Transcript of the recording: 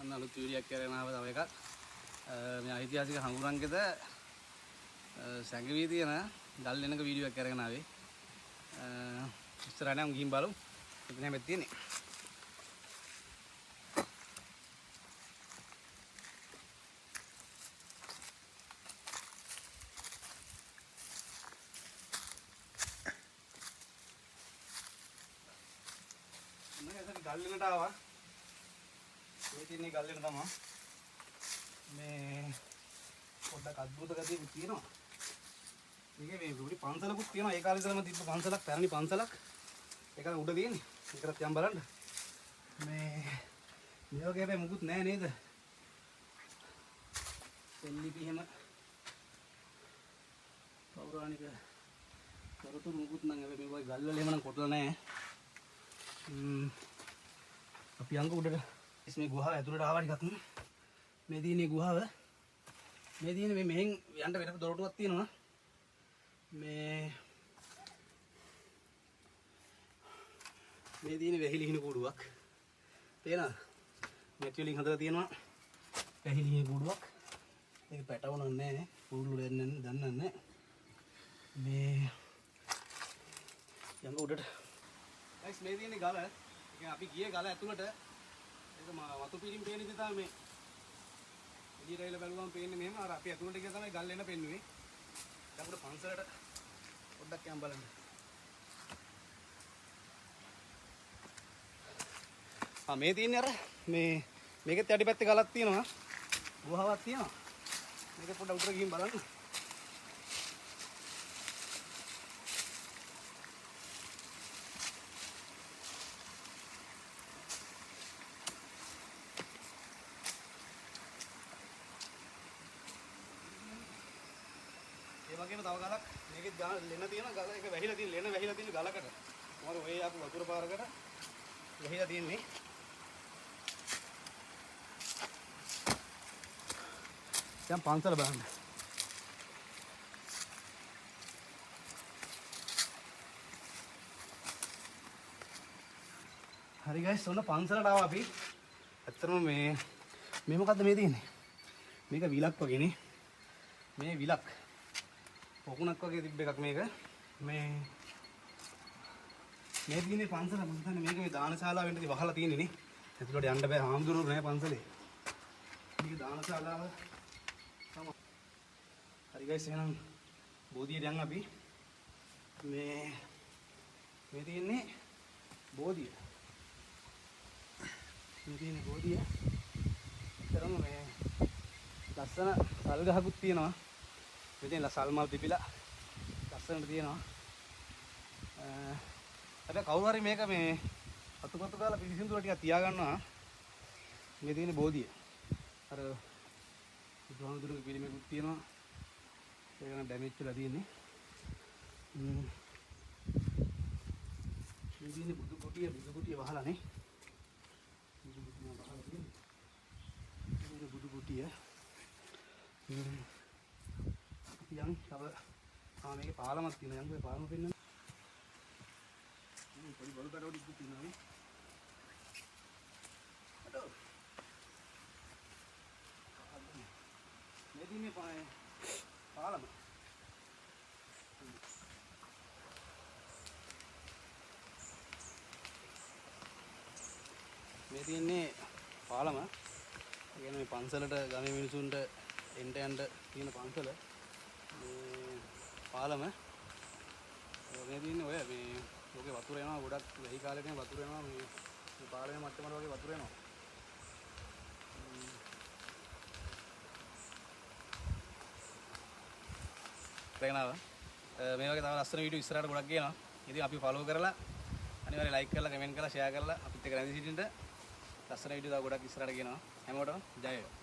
අන්න අලුත් වීඩියෝ එකක් කරගෙන ආව තව එකක්. මේ ඓතිහාසික හංගුරන්ගෙද සැඟවී තියෙන ගල් වෙනක වීඩියෝ එකක් කරගෙන ආවේ. ඉස්සරහට නම් ගිහින් බලමු. මෙතන හැමෙත් තියෙන්නේ. ගල් වෙනට ආවා. මේ තියෙන්නේ ගල් වෙන තමයි. මේ පොඩ්ඩක් අద్భుත ගතියක් තියෙනවා. මේකේ මේ පොඩි පන්සලකුත් තියෙනවා. ඒ කාලේ ඉඳලම තිබ්බ පන්සලක්, පැරණි පන්සලක්. ඒක උඩ තියෙන්නේ. ඒකත් යම් බලන්න. මේ වගේ හැබැයි මුකුත් නැහැ නේද? සෙල්ලිපි එහෙම පෞරාණික තොරතුරු මුකුත් නම් හැබැයි මේ වගේ ගල් වල එහෙම නම් කොටලා නැහැ. අපි අංග උඩට මේ ගුහාව ඇතුළට ආවා ටිකක්. මේ තියෙන්නේ ගුහාව. මේ තියෙන්නේ මේ මෙහෙන් යන්න වෙන දොරටුවක් තියෙනවා. මේ තියෙන්නේ වැහිලි හිණු කූඩුවක්. තේනවද? මෙට් වලින් හදලා තියෙනවා වැහිලි හිණු කූඩුවක්. මේක පැටවුණක් නැහැ. කූඩු දන්නේ නැහැ. මේ යංග උඩට ගයිස් මේ තියෙන්නේ ගල. ඒ කියන්නේ අපි ගියේ ගල ඇතුළට. ඒක වතු පිටින් පේන ඉතින් තමයි මේ එළියට ඇවිල්ලා බලුවම පේන්නේ මෙහෙම. අර අපි ඇතුළට ගියා තමයි ගල් එන පෙන්නුවේ. දැන් අපිට පන්සලට පොඩ්ඩක් යම් බලන්න. මේ තියෙන්නේ අර මේකෙත් යටි පැත්තේ ගලක් තියෙනවා. ගුහාවක් තියෙනවා. මේක පොඩ්ඩක් උඩට ගිහින් බලන්න. ඒ වගේම තව ගලක් මේකෙත් ලෙන තියෙන ගල එක වැහිලා තියෙන ලෙන වැහිලා තියෙන ගලකට. මොකද ඔය ආපු වතුර පාරකට වැහිලා තියෙන්නේ. දැන් පන්සල බලන්න. හරි ගයිස් ඔන්න පන්සලට ආවා අපි. ඇත්තටම මේ මොකද්ද මේ තියෙන්නේ? මේක විලක් වගේනේ. මේ විලක්. පොකුණක් වගේ තිබ්බ එකක් මේක. මේ තියෙන්නේ පන්සල. මම හිතන්නේ මේක මේ දානශාලාව වෙන්න වහලා තියෙන්නේ නේ. ඇතුළට යන්න බෑ. හාමුදුරුවෝ නෑ පන්සලේ. මේක දානශාලාව තමයි. හරි ගයිස් එහෙනම් බෝධියට යන්න අපි. මේ තියෙන්නේ බෝධිය. මේ තියෙන්නේ බෝධිය. තරම මේ ලස්සන සල් ගහකුත් තියෙනවා. මෙතන සල් මල් පිපිලා ලස්සනට තියෙනවා. හැබැයි කවුරු හරි මේක මේ අතුපතු කාලා පිළිසිඳුර ටිකක් තියාගන්නවා. මේ තියෙන බෝධිය. අර බුදුහාමුදුරුවෝ පිළිමයකුත් තියෙනවා. ඒක නම් ඩැමේජ් වෙලා තියෙන්නේ. මේ තියෙන බුදු කුටිය වහලානේ. බුදු කුටිය වහලා තියෙන්නේ. මේ බුදු කුටිය. යන් තව මේකේ පාලමක් තියෙනවා. යන් ඔය පාලම පෙන්නන්න. පොඩි බඩු කඩවලු ඉක්ක තියෙනවා නේ. අඩෝ. මේ දිනේ පාලම. මේ තියෙන්නේ පාලම. ඒ කියන්නේ මේ පන්සලට ගමේ මිනිසුන්ට එන්න තියෙන පන්සල. මේ පාලම මේ තියෙන්නේ ඔය මේ ලෝකේ වතුර එනවා ගොඩක් වෙයි කාලේ නේ වතුර එනවා මේ පාලමේ මට්ටමට වගේ වතුර එනවා. තේරෙනවද? මේ වගේ තව ලස්සන වීඩියෝ ඉස්සරහට ගොඩක් ගේනවා. ඉතින් අපි ෆලෝ කරලා අනිවාර්යයෙන් ලයික් කරලා කමෙන්ට් කරලා ෂෙයා කරලා අපිත් එක්ක රැඳී සිටින්න. ලස්සන වීඩියෝ තව ගොඩක් ඉස්සරහට ගේනවා. හැමෝටම ජය වේවා.